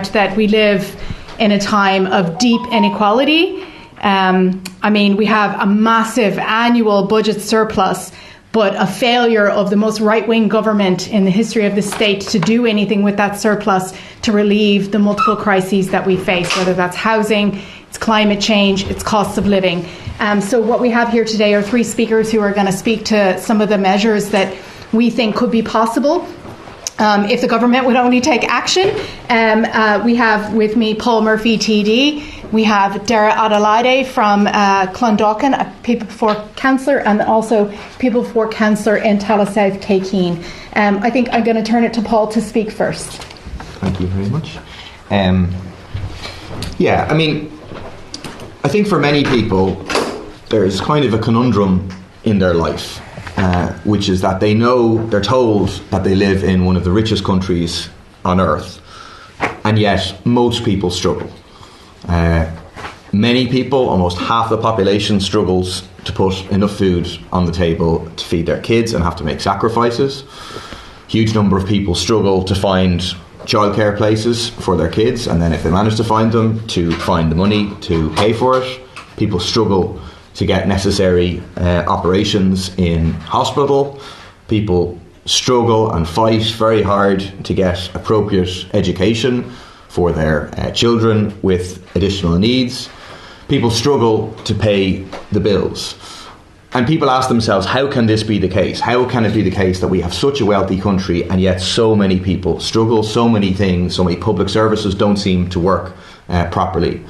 out that we live in a time of deep inequality. We have a massive annual budget surplus, but a failure of the most right-wing government in the history of the state to do anything with that surplus to relieve the multiple crises that we face, whether that's housing, it's climate change, it's costs of living. So what we have here today are three speakers who are going to speak to some of the measures that we think could be possible if the government would only take action. We have with me Paul Murphy, TD. We have Dara Adelaide from Clondalkin, a People Before Councillor, and also People Before Councillor in Tallaght Kay Keane. I think I'm going to turn it to Paul to speak first. Thank you very much. I think for many people there's kind of a conundrum in their life, which is that they're told that they live in one of the richest countries on earth, and yet most people struggle. Many people, almost half the population, struggles to put enough food on the table to feed their kids and have to make sacrifices. Huge number of people struggle to find childcare places for their kids, and then if they manage to find them, to find the money to pay for it. People struggle to get necessary operations in hospital. People struggle and fight very hard to get appropriate education for their children with additional needs. People struggle to pay the bills. And people ask themselves, how can this be the case? How can it be the case that we have such a wealthy country and yet so many people struggle, so many things, so many public services don't seem to work properly?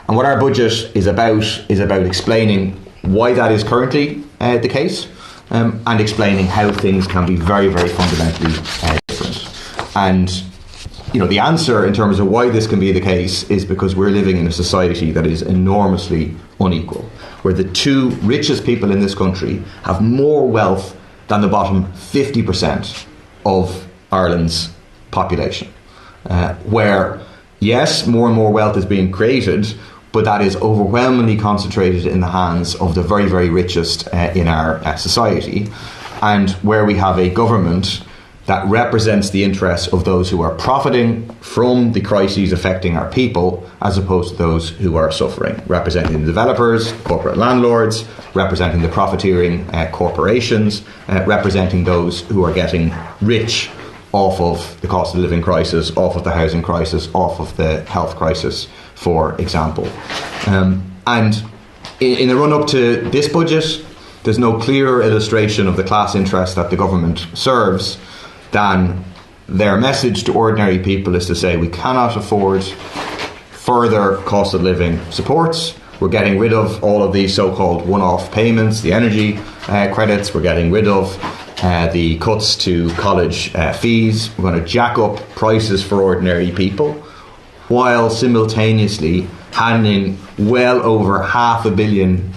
And what our budget is about explaining why that is currently the case, and explaining how things can be very, very fundamentally different. And the answer in terms of why this can be the case is because we're living in a society that is enormously unequal, where the two richest people in this country have more wealth than the bottom 50% of Ireland's population. Where, yes, more and more wealth is being created, but that is overwhelmingly concentrated in the hands of the very, very richest in our society, and where we have a government that represents the interests of those who are profiting from the crises affecting our people, as opposed to those who are suffering, representing the developers, corporate landlords, representing the profiteering corporations, representing those who are getting rich off of the cost of living crisis, off of the housing crisis, off of the health crisis, for example. And in the run-up to this budget, there's no clearer illustration of the class interest that the government serves than their message to ordinary people is to say we cannot afford further cost of living supports. We're getting rid of all of these so-called one-off payments, the energy credits. We're getting rid of the cuts to college fees. We're going to jack up prices for ordinary people, while simultaneously handing well over €500 million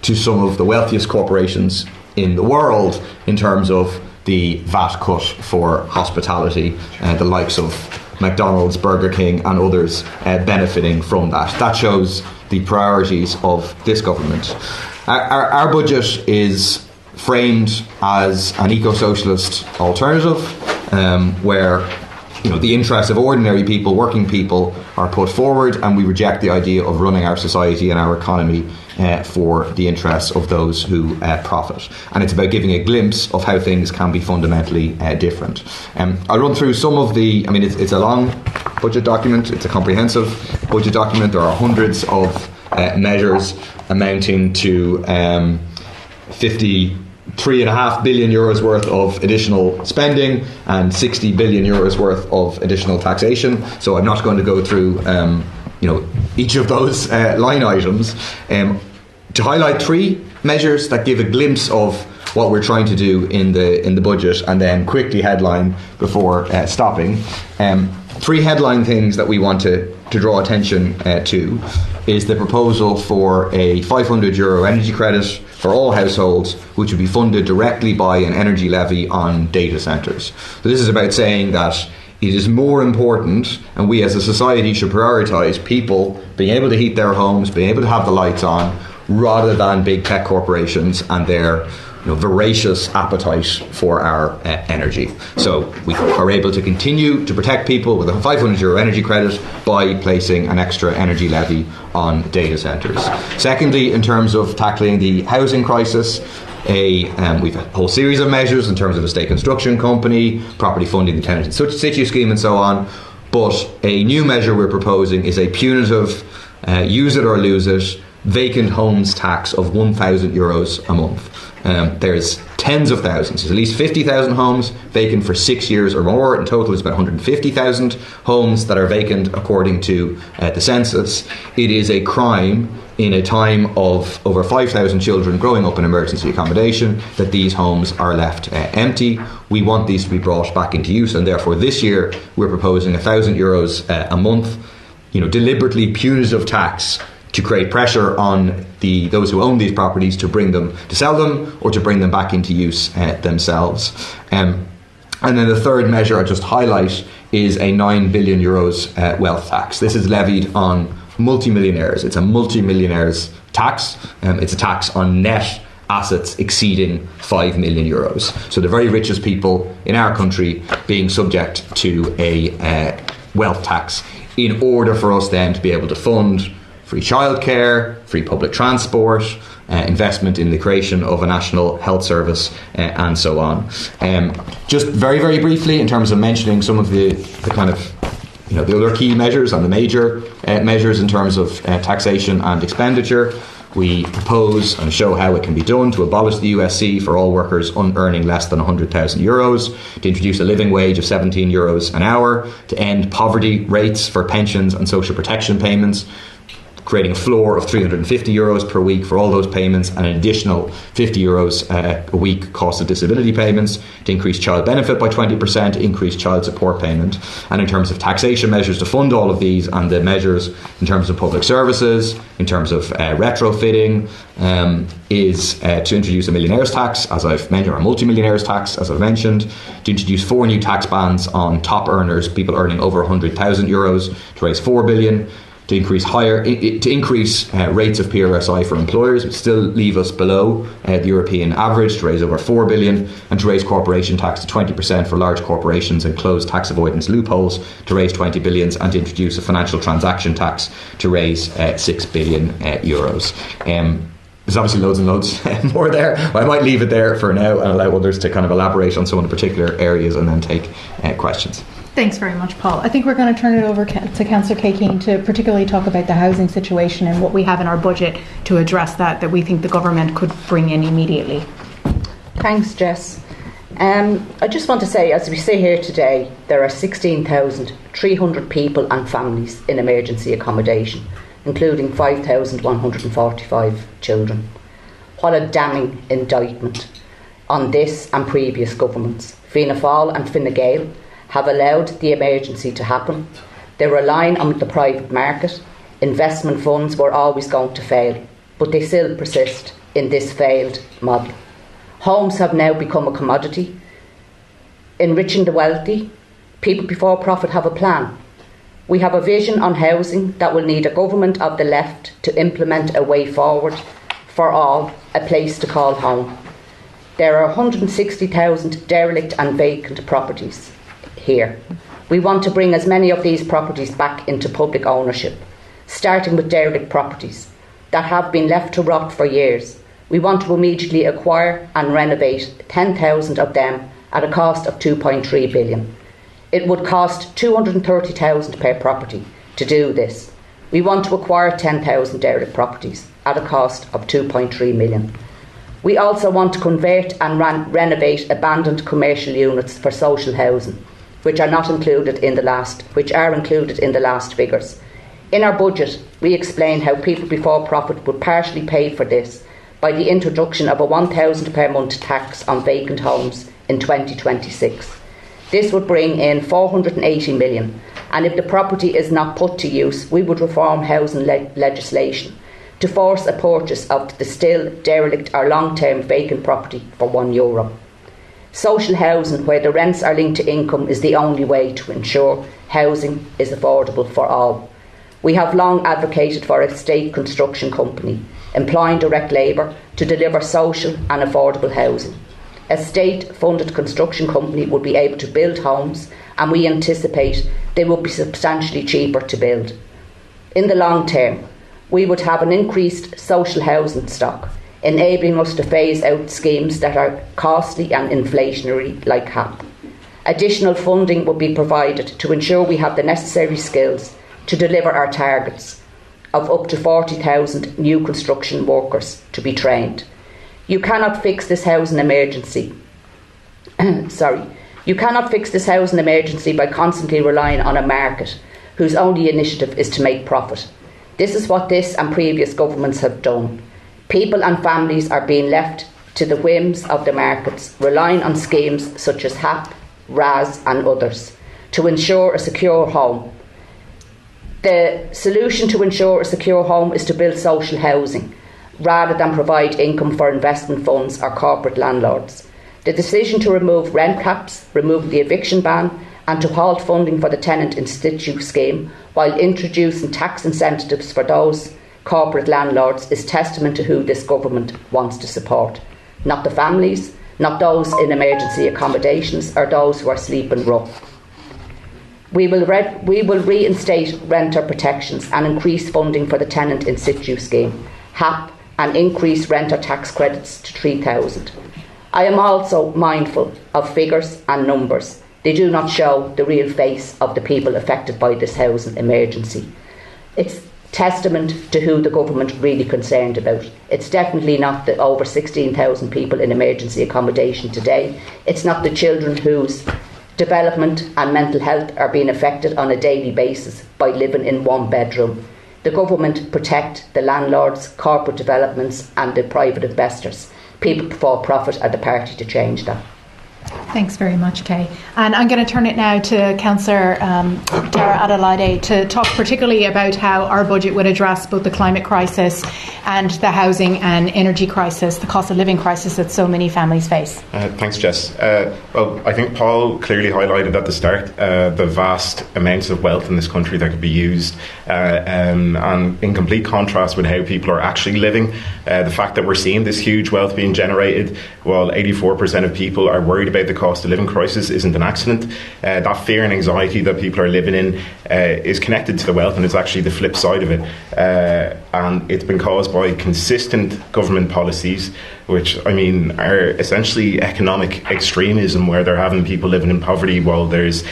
to some of the wealthiest corporations in the world in terms of the VAT cut for hospitality, the likes of McDonald's, Burger King and others benefiting from that. That shows the priorities of this government. Our budget is framed as an eco-socialist alternative, where the interests of ordinary people, working people, are put forward, and we reject the idea of running our society and our economy for the interests of those who profit. And it's about giving a glimpse of how things can be fundamentally different. I'll run through some of the, it's a long budget document, it's a comprehensive budget document. There are hundreds of measures amounting to 53.5 billion euros worth of additional spending and 60 billion euros worth of additional taxation. So I'm not going to go through each of those line items. To highlight three measures that give a glimpse of what we're trying to do in the budget, and then quickly headline before stopping. Three headline things that we want to draw attention to is the proposal for a €500 energy credit for all households, which would be funded directly by an energy levy on data centres. So this is about saying that it is more important, and we as a society should prioritise people being able to heat their homes, being able to have the lights on, rather than big tech corporations and their voracious appetite for our energy. So we are able to continue to protect people with a €500 energy credit by placing an extra energy levy on data centres. Secondly, in terms of tackling the housing crisis, we've a whole series of measures in terms of a state construction company, property funding, the tenant in situ scheme and so on. But a new measure we're proposing is a punitive, use it or lose it, vacant homes tax of €1,000 a month. There's tens of thousands, there's at least 50,000 homes vacant for 6 years or more. In total, it's about 150,000 homes that are vacant according to the census. It is a crime in a time of over 5,000 children growing up in emergency accommodation that these homes are left empty. We want these to be brought back into use, and therefore this year we're proposing €1,000 a month, deliberately punitive tax to create pressure on those who own these properties to sell them or to bring them back into use themselves. And then the third measure I just highlight is a €9 billion wealth tax. This is levied on multimillionaires. It's a multimillionaires tax. It's a tax on net assets exceeding €5 million. So the very richest people in our country being subject to a wealth tax in order for us then to be able to fund free childcare, free public transport, investment in the creation of a national health service, and so on. Just very, very briefly, in terms of mentioning some of the kind of the other key measures and the major measures in terms of taxation and expenditure, we propose and show how it can be done to abolish the USC for all workers earning less than €100,000, to introduce a living wage of €17 an hour, to end poverty rates for pensions and social protection payments, creating a floor of €350 per week for all those payments, and an additional €50 a week cost of disability payments, to increase child benefit by 20%, increase child support payment. And in terms of taxation measures to fund all of these, and the measures in terms of public services, in terms of retrofitting, is to introduce a millionaires tax, as I've mentioned, or a multimillionaires tax, as I've mentioned, to introduce 4 new tax bands on top earners, people earning over €100,000, to raise €4 billion, to increase rates of PRSI for employers, which still leave us below the European average, to raise over €4 billion, and to raise corporation tax to 20% for large corporations and close tax avoidance loopholes, to raise €20 billion, and to introduce a financial transaction tax to raise €6 billion. There's obviously loads and loads more there. I might leave it there for now and allow others to kind of elaborate on some of the particular areas and then take questions. Thanks very much, Paul. I think we're going to turn it over to Councillor Kay Keane to particularly talk about the housing situation and what we have in our budget to address that we think the government could bring in immediately. Thanks, Jess. I just want to say, as we sit here today, there are 16,300 people and families in emergency accommodation, including 5,145 children. What a damning indictment on this and previous governments. Fianna Fáil and Fine Gael have allowed the emergency to happen. They're relying on the private market. Investment funds were always going to fail, but they still persist in this failed model. Homes have now become a commodity. Enriching the wealthy, people before profit have a plan. We have a vision on housing that will need a government of the left to implement a way forward for all, a place to call home. There are 160,000 derelict and vacant properties here. We want to bring as many of these properties back into public ownership, starting with derelict properties that have been left to rot for years. We want to immediately acquire and renovate 10,000 of them at a cost of €2.3 billion. It would cost $230,000 per property to do this. We want to acquire 10,000 derelict properties at a cost of $2.3 million. We also want to convert and renovate abandoned commercial units for social housing, which are included in the last figures. In our budget, we explain how people before profit would partially pay for this by the introduction of a £1,000 per month tax on vacant homes in 2026. This would bring in $480 million, and if the property is not put to use, we would reform housing legislation to force a purchase of the still derelict or long-term vacant property for €1. Social housing, where the rents are linked to income, is the only way to ensure housing is affordable for all. We have long advocated for a state construction company, employing direct labour to deliver social and affordable housing. A state-funded construction company would be able to build homes, and we anticipate they will be substantially cheaper to build. In the long term, we would have an increased social housing stock, enabling us to phase out schemes that are costly and inflationary, like HAP. Additional funding will be provided to ensure we have the necessary skills to deliver our targets of up to 40,000 new construction workers to be trained. You cannot fix this housing emergency. You cannot fix this housing emergency by constantly relying on a market whose only initiative is to make profit. This is what this and previous governments have done. People and families are being left to the whims of the markets, relying on schemes such as HAP, RAS and others to ensure a secure home. The solution to ensure a secure home is to build social housing, rather than provide income for investment funds or corporate landlords. The decision to remove rent caps, remove the eviction ban, and to halt funding for the tenant in situ scheme while introducing tax incentives for those corporate landlords is testament to who this government wants to support. Not the families, not those in emergency accommodations or those who are sleeping rough. We will reinstate renter protections and increase funding for the tenant in situ scheme, HAP, and increase renter tax credits to 3,000. I am also mindful of figures and numbers. They do not show the real face of the people affected by this housing emergency. It's testament to who the government really concerned about. It's definitely not the over 16,000 people in emergency accommodation today. It's not the children whose development and mental health are being affected on a daily basis by living in one bedroom. The government protect the landlords, corporate developments and the private investors. People before profit are the party to change that. Thanks very much, Kay. And I'm going to turn it now to Councillor Dara Adelaide to talk particularly about how our budget would address both the climate crisis and the housing and energy crisis, the cost of living crisis that so many families face. Thanks, Jess. Well, I think Paul clearly highlighted at the start the vast amounts of wealth in this country that could be used, and in complete contrast with how people are actually living. The fact that we're seeing this huge wealth being generated while 84% of people are worried about the cost of living crisis isn't an accident. That fear and anxiety that people are living in is connected to the wealth, and it's actually the flip side of it. And it's been caused by consistent government policies, which, I mean, are essentially economic extremism, where they're having people living in poverty while there's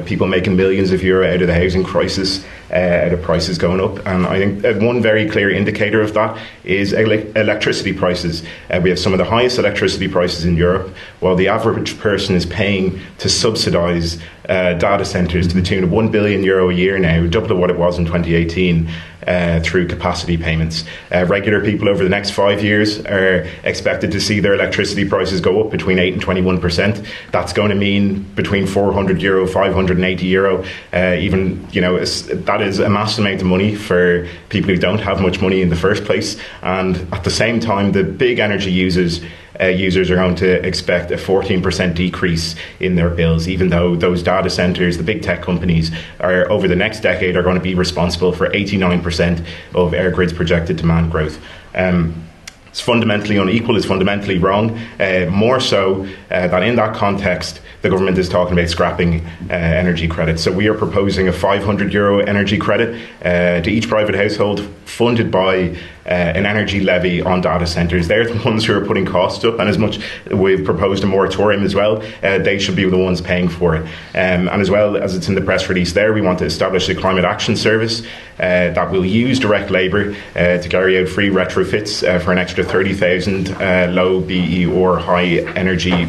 people making millions of euro out of the housing crisis, out of prices going up. And I think one very clear indicator of that is electricity prices. We have some of the highest electricity prices in Europe, while the average person is paying to subsidise data centres to the tune of €1 billion a year now, double of what it was in 2018, through capacity payments. Regular people over the next 5 years are expected to see their electricity prices go up between 8 and 21%. That's going to mean between €400, €580. Even, you know, that is a massive amount of money for people who don't have much money in the first place. And at the same time, the big energy users are going to expect a 14% decrease in their bills, even though those data centres, the big tech companies, are over the next decade are going to be responsible for 89% of EirGrid's projected demand growth. It's fundamentally unequal, it's fundamentally wrong. More so that in that context, the government is talking about scrapping energy credits. So we are proposing a €500 energy credit to each private household, funded by an energy levy on data centres. They're the ones who are putting costs up, and as much we've proposed a moratorium as well, they should be the ones paying for it. And as well, as it's in the press release there, we want to establish a climate action service that will use direct labour to carry out free retrofits for an extra 30,000 low BE or high energy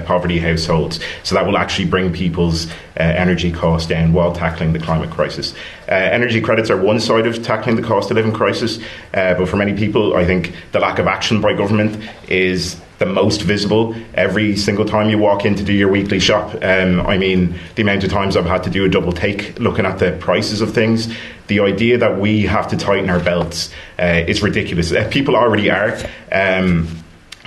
poverty households. So that will actually bring people's energy costs down while tackling the climate crisis. Energy credits are one side of tackling the cost of living crisis, but for many people, I think the lack of action by government is the most visible. Every single time you walk in to do your weekly shop, I mean, the amount of times I've had to do a double take looking at the prices of things. The idea that we have to tighten our belts is ridiculous. People already are.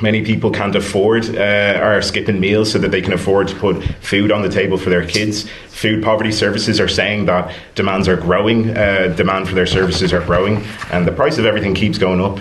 Many people can't afford or skipping meals so that they can afford to put food on the table for their kids. Food poverty services are saying that demands are growing, demand for their services are growing, and the price of everything keeps going up.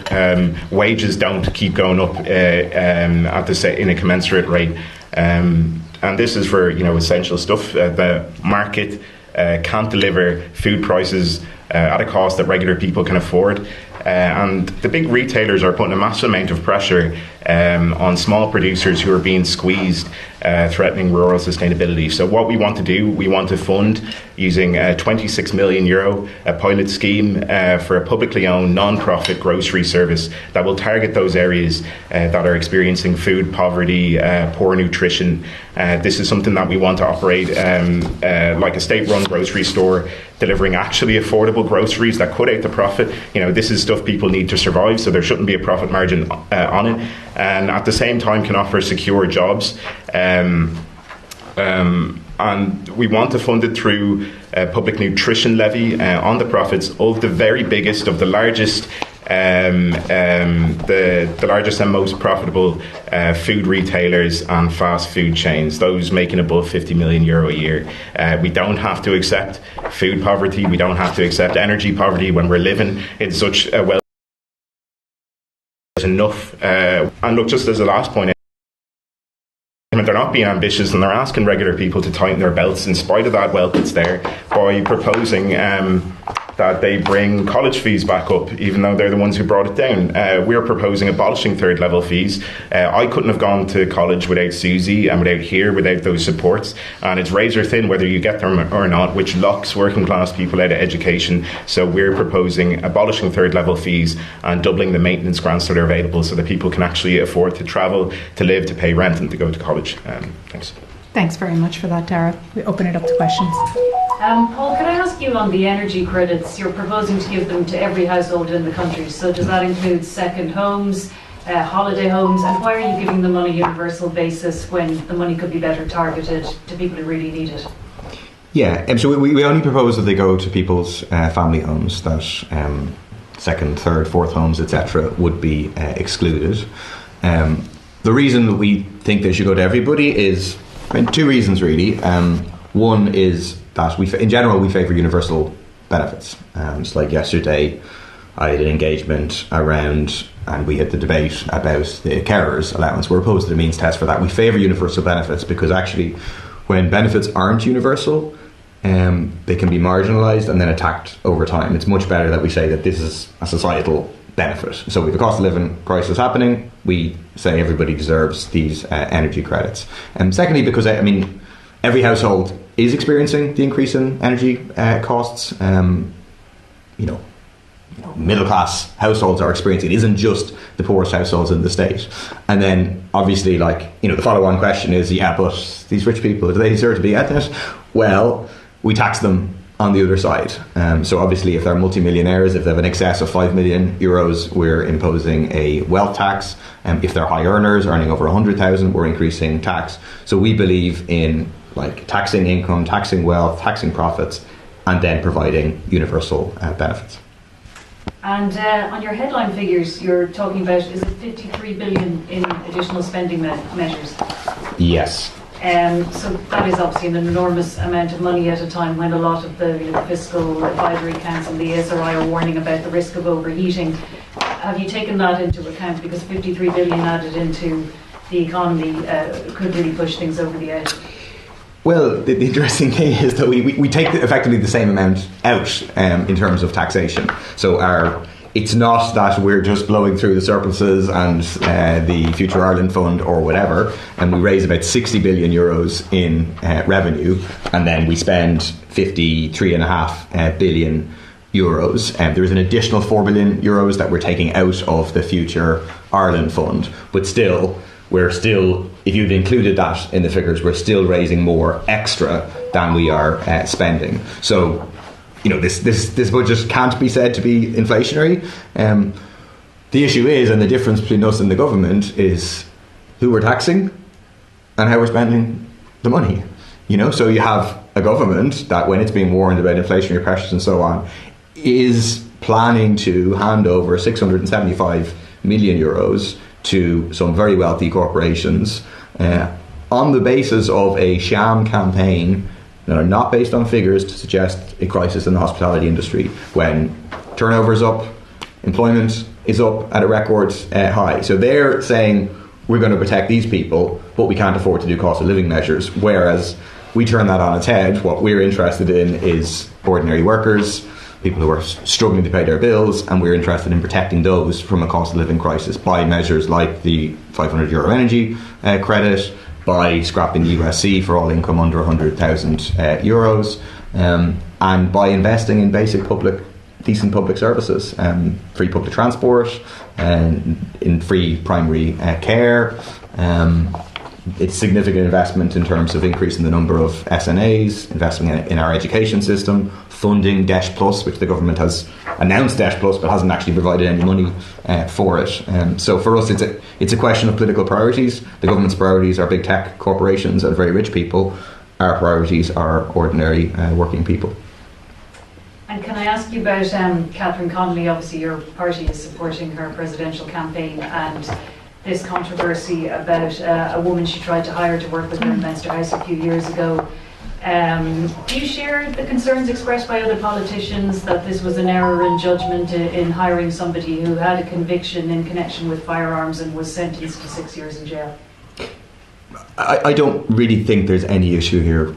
Wages don't keep going up in a commensurate rate, and this is for essential stuff. The market can't deliver food prices at a cost that regular people can afford. And the big retailers are putting a massive amount of pressure on small producers who are being squeezed, threatening rural sustainability. So what we want to do, we want to fund using €26 million, a pilot scheme for a publicly owned non-profit grocery service that will target those areas that are experiencing food poverty, poor nutrition. This is something that we want to operate like a state-run grocery store, delivering actually affordable groceries that cut out the profit. This is stuff people need to survive, so there shouldn't be a profit margin on it, and at the same time can offer secure jobs. And we want to fund it through a public nutrition levy on the profits of the very biggest, of the largest, the largest and most profitable food retailers and fast food chains, those making above €50 million a year. We don't have to accept food poverty. We don't have to accept energy poverty when we're living in such a well. Enough. And look, just as a last point, they're not being ambitious, and they're asking regular people to tighten their belts in spite of that wealth that's there, by proposing that they bring college fees back up, even though they're the ones who brought it down. We're proposing abolishing third level fees. I couldn't have gone to college without Susie and without those supports, and it's razor thin whether you get them or not, which locks working class people out of education. So we're proposing abolishing third level fees and doubling the maintenance grants that are available so that people can actually afford to travel, to live, to pay rent and to go to college. Thanks. Thanks very much for that, Dara. We open it up to questions. Paul, can I ask you on the energy credits? You're proposing to give them to every household in the country. So does that include second homes, holiday homes? And why are you giving them on a universal basis when the money could be better targeted to people who really need it? Yeah, so we only propose that they go to people's family homes, that second, third, fourth homes, etc. would be excluded. The reason that we think they should go to everybody is, two reasons really. One is that in general we favour universal benefits. It's like yesterday I had an engagement around, and we had the debate about the carers allowance. We're opposed to the means test for that. We favour universal benefits because actually when benefits aren't universal, they can be marginalised and then attacked over time. It's much better that we say that this is a societal benefit. So with the cost of living crisis happening, we say everybody deserves these energy credits. And secondly, because every household is experiencing the increase in energy costs. Middle class households are experiencing it. It isn't just the poorest households in the state. And then obviously, the follow on question is, but these rich people, do they deserve to be at it? Well, we tax them on the other side. So obviously if they're multimillionaires, if they have an excess of €5 million, we're imposing a wealth tax. If they're high earners earning over 100,000, we're increasing tax. So we believe in taxing income, taxing wealth, taxing profits, and then providing universal benefits. And on your headline figures, you're talking about, is it 53 billion in additional spending measures? Yes. So that is obviously an enormous amount of money at a time when a lot of the Fiscal Advisory Council, the ESRI, are warning about the risk of overheating. Have you taken that into account? Because 53 billion added into the economy could really push things over the edge. Well, the interesting thing is that we take effectively the same amount out in terms of taxation. So it's not that we're just blowing through the surpluses and the Future Ireland Fund or whatever, and we raise about 60 billion euros in revenue, and then we spend 53.5 billion euros. There is an additional 4 billion euros that we're taking out of the Future Ireland Fund, but still, if you'd included that in the figures, we're still raising more extra than we are spending. So, this budget can't be said to be inflationary. The issue is, and the difference between us and the government is who we're taxing and how we're spending the money. So you have a government that, when it's being warned about inflationary pressures and so on, is planning to hand over 675 million euros to some very wealthy corporations on the basis of a sham campaign that are not based on figures to suggest a crisis in the hospitality industry when turnover is up, employment is up at a record high. So they're saying we're going to protect these people, but we can't afford to do cost of living measures. Whereas we turn that on its head. What we're interested in is ordinary workers, people who are struggling to pay their bills, and we're interested in protecting those from a cost of living crisis by measures like the €500 energy credit, by scrapping the USC for all income under €100,000, and by investing in decent public services, free public transport, and in free primary care. It's significant investment in terms of increasing the number of SNAs, investing in our education system, funding DESH Plus, which the government has announced DESH Plus but hasn't actually provided any money for it. So for us, it's a question of political priorities. The government's priorities are big tech corporations and very rich people. Our priorities are ordinary working people. And can I ask you about Catherine Connolly? Obviously your party is supporting her presidential campaign, and this controversy about a woman she tried to hire to work with her in Leinster House a few years ago. Do you share the concerns expressed by other politicians that this was an error in judgment in hiring somebody who had a conviction in connection with firearms and was sentenced to 6 years in jail? I don't really think there's any issue here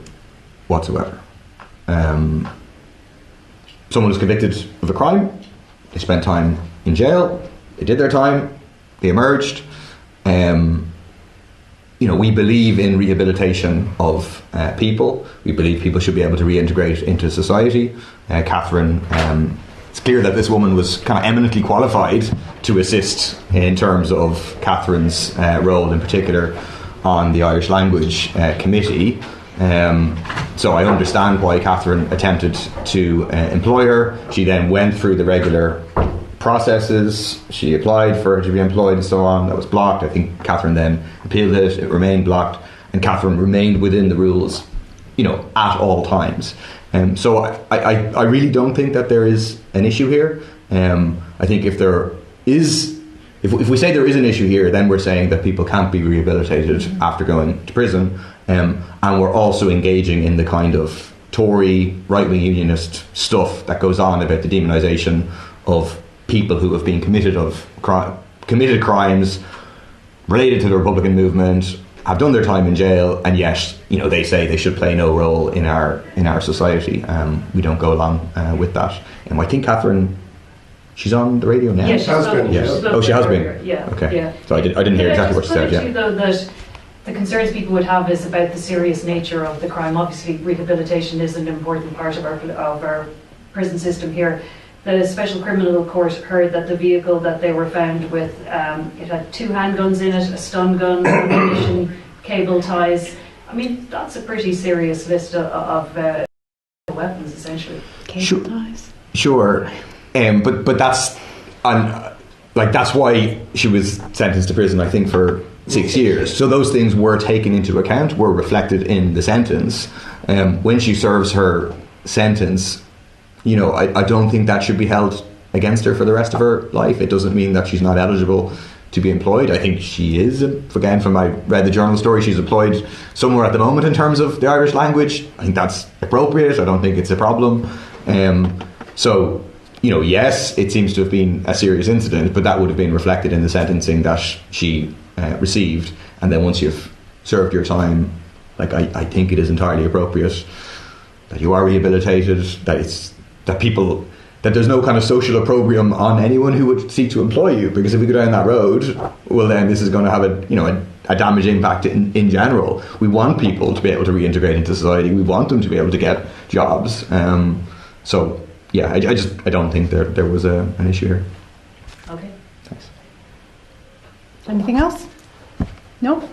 whatsoever. Someone was convicted of a crime, they spent time in jail, they did their time, they emerged. We believe in rehabilitation of people. We believe people should be able to reintegrate into society. Catherine, it's clear that this woman was kind of eminently qualified to assist in terms of Catherine's role in particular on the Irish Language Committee. So I understand why Catherine attempted to employ her. She then went through the regular processes. She applied for her to be employed and so on. That was blocked. I think Catherine then appealed it. It remained blocked, and Catherine remained within the rules, at all times. So I really don't think that there is an issue here. I think if there is, if we say there is an issue here, then we're saying that people can't be rehabilitated after going to prison, and we're also engaging in the kind of Tory right-wing unionist stuff that goes on about the demonisation of people who have been committed crimes related to the Republican movement, have done their time in jail, and yet they say they should play no role in our society. We don't go along with that. And I think Catherine, she's on the radio now. Yeah, she has been. Yes. Oh, she has been. Yeah. Okay. Yeah. So I didn't hear exactly what she said. Yeah. Though, that the concerns people would have is about the serious nature of the crime. Obviously, rehabilitation is an important part of our prison system here. The Special Criminal Court heard that the vehicle that they were found with, it had 2 handguns in it, a stun gun, ammunition, cable ties. I mean, that's a pretty serious list of weapons, essentially. Cable ties. Sure, but that's that's why she was sentenced to prison, I think, for 6 years. So those things were taken into account, were reflected in the sentence. When she serves her sentence, I don't think that should be held against her for the rest of her life. It doesn't mean that she's not eligible to be employed. I think she is. Again, from I read the journal story, she's employed somewhere at the moment in terms of the Irish language. I think that's appropriate. I don't think it's a problem. So, yes, it seems to have been a serious incident, but that would have been reflected in the sentencing that she received. And then once you've served your time, I think it is entirely appropriate that you are rehabilitated, that there's no kind of social opprobrium on anyone who would seek to employ you, because if we go down that road, well, then this is going to have a damage impact in general. We want people to be able to reintegrate into society. We want them to be able to get jobs. So yeah, I don't think there was an issue here. Okay. Thanks. Anything else? No?